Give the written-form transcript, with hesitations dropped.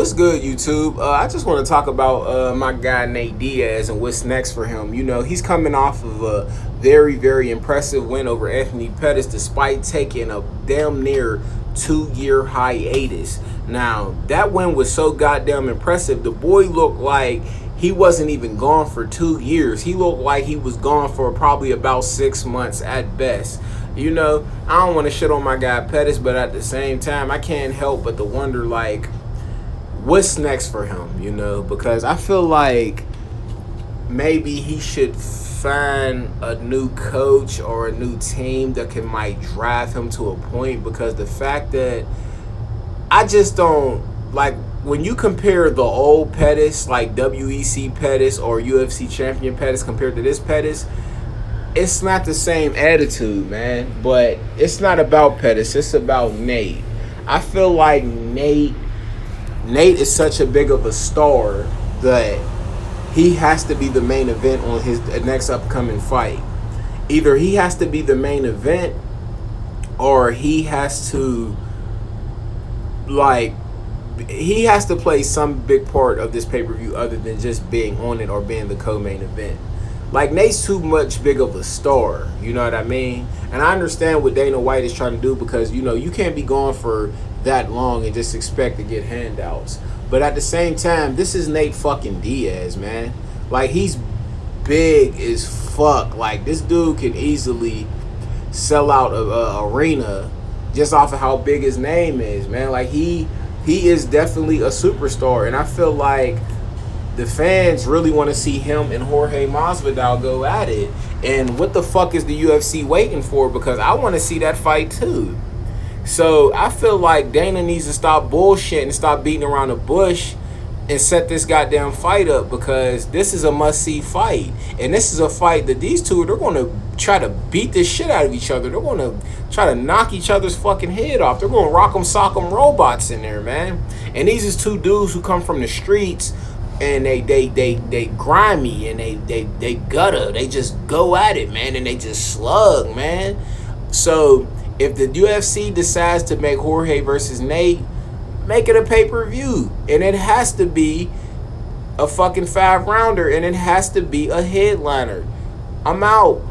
What's good, YouTube? I just want to talk about my guy Nate Diaz and what's next for him. You know, he's coming off of a very, very impressive win over Anthony Pettis despite taking a damn near 2-year hiatus. Now, that win was so goddamn impressive. The boy looked like he wasn't even gone for 2 years. He looked like he was gone for probably about 6 months at best. You know, I don't want to shit on my guy Pettis, but at the same time, I can't help but to wonder, like, what's next for him, you know? Because I feel like maybe he should find a new coach or a new team that might drive him to a point, because the fact that I just don't, like, when you compare the old Pettis, like WEC Pettis or UFC champion Pettis compared to this Pettis, it's not the same attitude, man. But it's not about Pettis. It's about Nate. I feel like Nate is such a big of a star that he has to be the main event on his next upcoming fight. Either he has to be the main event or he has to, like, he has to play some big part of this pay-per-view other than just being on it or being the co-main event. Like, Nate's too much big of a star, you know what I mean? And I understand what Dana White is trying to do, because, you know, you can't be gone for that long and just expect to get handouts. But at the same time, this is Nate fucking Diaz, man. Like, he's big as fuck. Like, this dude can easily sell out a arena just off of how big his name is, man. Like, he is definitely a superstar, and I feel like the fans really want to see him and Jorge Masvidal go at it. And what the fuck is the UFC waiting for? Because I want to see that fight too. So I feel like Dana needs to stop bullshitting and stop beating around the bush and set this goddamn fight up, because this is a must-see fight. And this is a fight that these two, they're going to try to beat the shit out of each other. They're going to try to knock each other's fucking head off. They're going to rock 'em, sock 'em robots in there, man. And these is two dudes who come from the streets, and they grimy, and they gutter. They just go at it, man, and they just slug, man. So if the UFC decides to make Jorge versus Nate, make it a pay-per-view, and it has to be a fucking 5-rounder, and it has to be a headliner. I'm out.